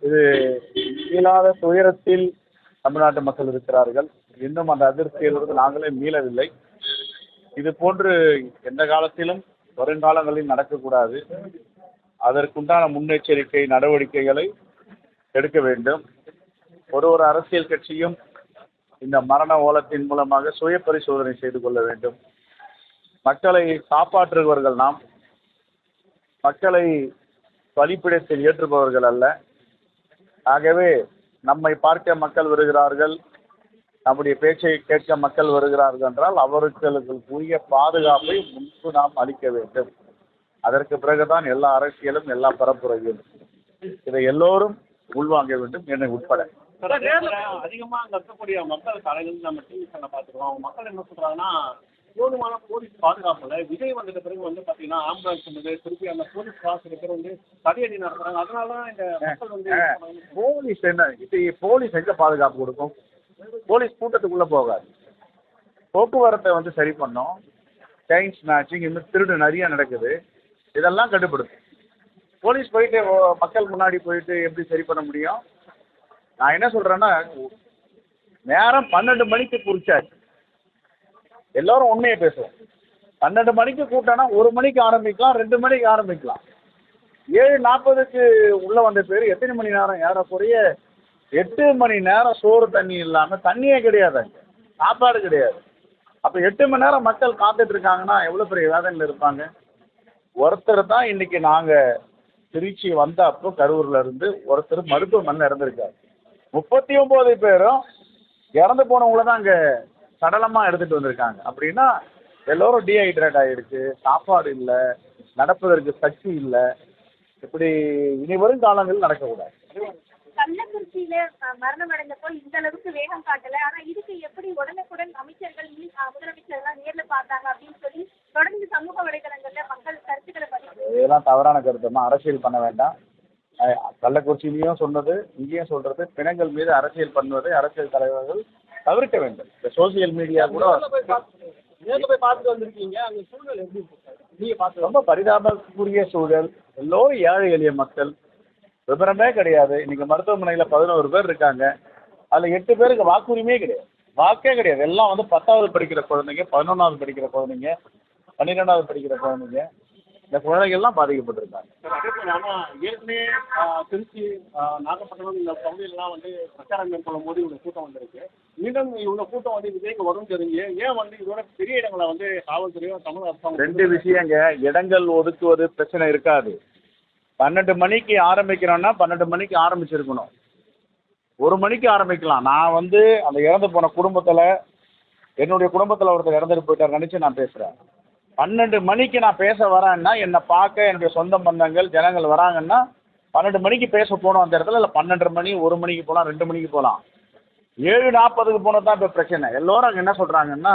இது இயலாத துயரத்தில் தமிழ்நாட்டு மக்கள் இருக்கிறார்கள். இன்னும் அந்த அதிருப்தியிலிருந்து நாங்களே மீளவில்லை. இது போன்று எந்த காலத்திலும் வருங்காலங்களில் நடக்கக்கூடாது. அதற்குண்டான முன்னெச்சரிக்கை நடவடிக்கைகளை எடுக்க வேண்டும். ஒரு அரசியல் கட்சியும் இந்த மரண ஓலத்தின் மூலமாக சுய பரிசோதனை செய்து கொள்ள வேண்டும். மக்களை காப்பாற்றுபவர்கள் நாம், மக்களை பலிப்பிடத்தில் ஏற்றுபவர்கள் அல்ல. ஆகவே நம்மை பார்க்க மக்கள் வருகிறார்கள், நம்முடைய பேச்சை கேட்க மக்கள் வருகிறார்கள் என்றால் அவர்களுக்கு உரிய பாதுகாப்பை முன்பு நாம் அளிக்க வேண்டும். அதற்கு பிறகுதான் எல்லா அரசியலும் எல்லா பரப்புரையும். இதை எல்லோரும் உள்வாங்க வேண்டும், என்னை உட்பட. அதிகமாக அங்கே இருக்கக்கூடிய மக்கள் காலையிலிருந்து நம்ம டிவி சேனலை பார்த்துருக்கோம். அவங்க மக்கள் என்ன சொல்கிறாங்கன்னா, போதுமான போலீஸ் பாதுகாப்பில் விஜய் வந்தது பிறகு வந்து பார்த்தீங்கன்னா ஆம்புலன்ஸ் வந்து திருப்பி அந்த போலீஸ் பாஸ் இருக்கிற வந்து தடியடி நடத்துகிறாங்க. அதனால தான் இந்த மக்கள் வந்து போலீஸ் என்ன இப்போ போலீஸ் எங்கே பாதுகாப்பு கொடுக்கும்? போலீஸ் கூட்டத்துக்குள்ளே போகாது. போக்குவரத்தை வந்து சரி பண்ணோம். செயின் ஸ்நாச்சிங் இன்னும் திருடு நிறைய நடக்குது. இதெல்லாம் கட்டுப்படுத்தும். போலீஸ் போயிட்டு மக்கள் முன்னாடி போயிட்டு எப்படி சரி பண்ண முடியும்? நான் என்ன சொல்கிறேன்னா, நேரம் 12 மணிக்கு குறிச்சாச்சு. எல்லோரும் உண்மையை பேசுவோம். 12 மணிக்கு கூட்டம்னா 1 மணிக்கு ஆரம்பிக்கலாம், 2 மணிக்கு ஆரம்பிக்கலாம். 7:40க்கு உள்ளே வந்த பேர் எத்தனை மணி நேரம்? ஏறக்குறைய 8 மணி நேரம் சோறு தண்ணி இல்லாமல், தண்ணியே கிடையாது, அங்கே சாப்பாடு கிடையாது. அப்போ 8 மணி நேரம் மக்கள் காத்துட்டு இருக்காங்கன்னா எவ்வளோ பெரிய வேதனையில் இருப்பாங்க. ஒருத்தர் தான் இன்னைக்கு நாங்கள் திருச்சி வந்த அப்போ கரூரில் இருந்து ஒருத்தர் மருத்துவமனையில் இறந்துருக்காரு. 39 பேரும் இறந்து போனவங்கள தான் அங்கே சடலமாக எடுத்துகிட்டு வந்திருக்காங்க. அப்படின்னா எல்லோரும் டீஹைட்ரேட் ஆகிடுச்சு, சாப்பாடு இல்லை, நடப்பதற்கு சக்தி இல்லை. இப்படி இனி வரும் காலங்கள் நடக்கக்கூடாது. கள்ளக்குறிச்சியில மரணம் அடைந்தப்போ இந்த அளவுக்கு வேகம் காட்டல. ஆனா இதுக்கு எப்படி உடனுக்குடன் அமைச்சர்கள் முதலமைச்சர்லாம் நேர்ல பார்த்தாங்க அப்படின்னு சொல்லி தொடர்ந்து சமூக வலைதளங்கள்ல மக்கள் கருத்துக்களை பதிவு. இதெல்லாம் தவறான கருத்துமா. அரசியல் பண்ண வேண்டாம். கள்ளக்குறிச்சியிலையும் சொன்னது, இங்கேயும் சொல்றது, பிணங்கள் மீது அரசியல் பண்ணுவதை அரசியல் தலைவர்கள் தவிர்க்க வேண்டும். இந்த சோசியல் மீடியா கூட நேரில் போய் பார்த்துட்டு வந்திருக்கீங்க, அந்த சூழல் எப்படி நீங்கள் பார்த்து? ரொம்ப பரிதாபக்குரிய சூழல். எல்லோரும் ஏழை எளிய மக்கள், விவரமே கிடையாது. இன்னைக்கு மருத்துவமனையில் 11 பேர் இருக்காங்க. அதில் 8 பேருக்கு வாக்குரிமையே கிடையாது, வாக்கே கிடையாது. எல்லாம் வந்து 10வது படிக்கிற குழந்தைங்க, 11வது படிக்கிற குழந்தைங்க, 12வது படிக்கிற குழந்தைங்க. இந்த குழந்தைகள்லாம் பாதிக்கப்பட்டிருக்காங்க. ஆனால் ஏற்கனவே திருச்சி, நாகப்பட்டினம் இந்த பகுதியிலலாம் வந்து பிரச்சாரம் மேற்கொள்ளும் போது இவ்வளோ கூட்டம் வந்திருக்கு. மீண்டும் இவ்வளோ கூட்டம் வந்து விஜய்க்கு வரும் தெரிஞ்சு ஏன் வந்து இதோட பெரிய இடங்களை வந்து காவல்துறையோ தமிழ் அரசாங்கம் 2 விஷயங்க. இடங்கள் ஒதுக்குவது பிரச்சனை இருக்காது. 12 மணிக்கு ஆரம்பிக்கிறோன்னா 12 மணிக்கு ஆரம்பிச்சிருக்கணும். 1 மணிக்கு ஆரம்பிக்கலாம். நான் வந்து அந்த இறந்து போன குடும்பத்தில், என்னுடைய குடும்பத்தில் ஒருத்தர் இறந்துட்டு போயிட்டார் நினச்சி நான் பேசுகிறேன். 12 மணிக்கு நான் பேச வரேன்னா, என்னை பார்க்க என்னுடைய சொந்த பந்தங்கள் ஜனங்கள் வராங்கன்னா 12 மணிக்கு பேச போகணும் அந்த இடத்துல. இல்லை 12:30 மணி, 1 மணிக்கு போகலாம், 2 மணிக்கு போகலாம். 7:40க்கு போனது தான் இப்போ பிரச்சனை. எல்லோரும் அங்கே என்ன சொல்கிறாங்கன்னா,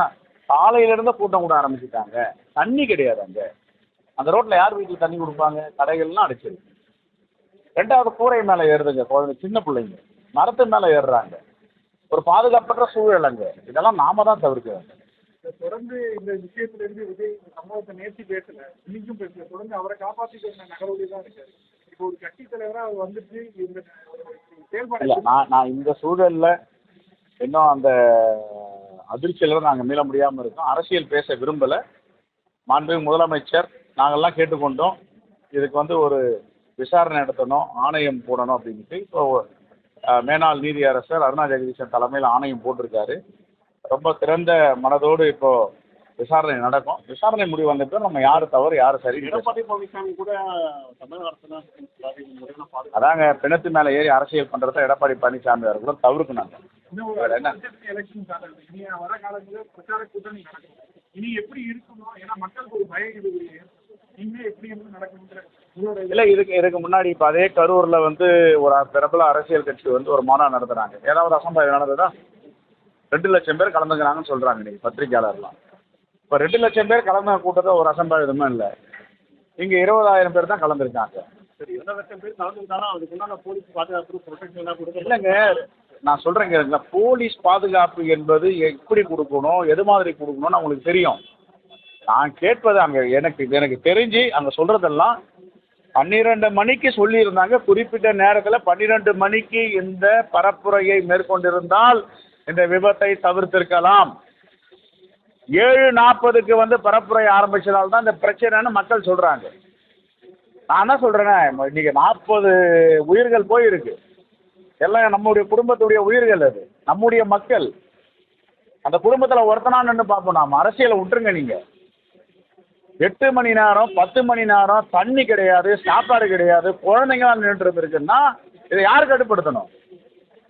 காலையிலேருந்து கூட்டம் கூட ஆரம்பிச்சிட்டாங்க. தண்ணி கிடையாது அங்கே. அந்த ரோட்டில் யார் வீட்டில் தண்ணி கொடுப்பாங்க? கடைகள்லாம் அடிச்சிருக்கு. 2வது கூரை மேலே ஏறுதுங்க குழந்தை, சின்ன பிள்ளைங்க மரத்து மேலே ஏறுறாங்க. ஒரு பாதுகாப்பற்ற சூழல் அங்கே. இதெல்லாம் நாம தான் தவிர்க்க வேண்டும். தொடர்ந்து இந்த விஷயத்திலிருந்து விஜய் சம்பவத்தை நேர்த்தி பேசல, இன்னைக்கும் பேசல. தொடர்ந்து அவரை காப்பாற்றிக்கிற நகரோடு தான் இருக்காரு. இப்போ ஒரு கட்சி தலைவராக அவர் வந்துட்டு இந்த செயல்பாடு இல்லை, நான் இந்த சூழலில் இன்னும் அந்த அதிர்ச்சியில் நாங்கள் மீள முடியாமல் இருக்கோம். அரசியல் பேச விரும்பலை. மாண்புமிகு முதலமைச்சர் நாங்கள்லாம் கேட்டுக்கொண்டோம். இதுக்கு வந்து ஒரு விசாரணை நடத்தணும், ஆணையம் போடணும் அப்படின்ட்டு. இப்போ மேனாள் நீதியரசர் அருணா ஜெகதீசன் தலைமையில் ஆணையம் போட்டிருக்காரு. ரொம்ப திறந்த மனதோடு இப்போ விசாரணை நடக்கும். விசாரணை முடிவு வந்தப்போ நம்ம யார் தவறு யார் சரி. எடப்பாடி பழனிசாமி கூட தமிழக அரசு அதாங்க, பிணத்து மேலே ஏறி அரசியல் பண்ணுறத எடப்பாடி பழனிசாமி அவர்களும் தவிர்க்கணுங்க. எலெக்ஷன் காலம், இனி வர காலங்களில் பிரச்சார கூட்டணி நடக்கும். இனி எப்படி இருக்கணும்? ஏன்னா மக்களுக்கு ஒரு பயம் இருக்குது. இனிமே எப்படி நடக்குங்கிற இல்லை, இதுக்கு முன்னாடி இப்போ அதே கரூரில் வந்து ஒரு பிரபல அரசியல் கட்சி வந்து ஒரு மாநாடு நடத்துகிறாங்க. ஏதாவது அசம்பாவிதம் நடந்ததா? 2 லட்சம் பேர் கலந்துக்கிறாங்கன்னு சொல்கிறாங்க இன்றைக்கி பத்திரிகையாளர்லாம். இப்போ 2 லட்சம் பேர் கலந்த கூட்டத்தை ஒரு அசம்பாவிதமே இல்லை. இங்கே 20,000 பேர் தான் கலந்துருக்காங்க. சரி, 2 லட்சம் பேர் கலந்துருந்தாலும் அதுக்குண்டான போலீஸ் பாதுகாப்பு ப்ரொடெக்ஷன் கொடுக்க இல்லைங்க. நான் சொல்கிறேங்க, போலீஸ் பாதுகாப்பு என்பது எப்படி கொடுக்கணும், எது மாதிரி கொடுக்கணும்னு அவங்களுக்கு தெரியும். நான் கேட்பது அங்கே எனக்கு தெரிஞ்சு அங்கே சொல்கிறதெல்லாம் 12 மணிக்கு சொல்லியிருந்தாங்க. குறிப்பிட்ட நேரத்தில் 12 மணிக்கு இந்த பரப்புரையை மேற்கொண்டிருந்தால் இந்த விபத்தை தவிர்த்திருக்கலாம். 7:40க்கு வந்து பரப்புரை ஆரம்பிச்சதால் தான் இந்த பிரச்சனைன்னு மக்கள் சொல்கிறாங்க. நான் என்ன சொல்கிறேன்னா, இன்னைக்கு 40 உயிர்கள் போயிருக்கு. எல்லாம் நம்முடைய குடும்பத்துடைய உயிர்கள், அது நம்முடைய மக்கள். அந்த குடும்பத்தில் ஒருத்தனா நின்று பார்ப்போம். நாம் அரசியலை விட்டுருங்க. நீங்கள் 8 மணி நேரம் 10 மணி நேரம் தண்ணி கிடையாது, சாப்பாடு கிடையாது, குழந்தைங்களாம் நின்றுட்டு இருந்திருக்குன்னா இதை யார் கட்டுப்படுத்தணும்?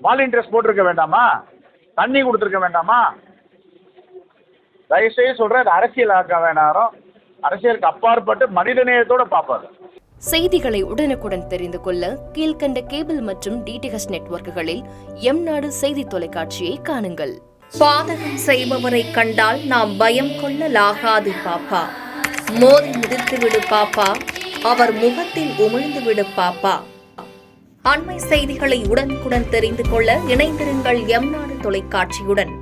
வாலண்டியர்ஸ் போட்டிருக்க வேண்டாமா? தண்ணி கொடுத்துருக்க வேண்டாமா? தயவுசெய்து சொல்கிறேன், இது அரசியல் ஆக்க வேண்டாம். அரசியலுக்கு அப்பாற்பட்டு மனிதநேயத்தோடு பார்ப்பாரு. செய்திகளை உடனுக்குடன் தெரிந்து கொள்ள கீழ்கண்ட கேபிள் மற்றும் டிடிஹெச் நெட்வொர்க்குகளில் எம்நாடு செய்தி தொலைக்காட்சியை காணுங்கள். பாதகம் செய்பவரை கண்டால் நாம் பயம் கொள்ளலாகாது பாப்பா. மோதி மிதித்து விடு பாப்பா, அவர் முகத்தில் உமிழ்ந்து விடு பாப்பா. அண்மை செய்திகளை உடனுக்குடன் தெரிந்து கொள்ள இணைந்திருங்கள் எம்நாடு தொலைக்காட்சியுடன்.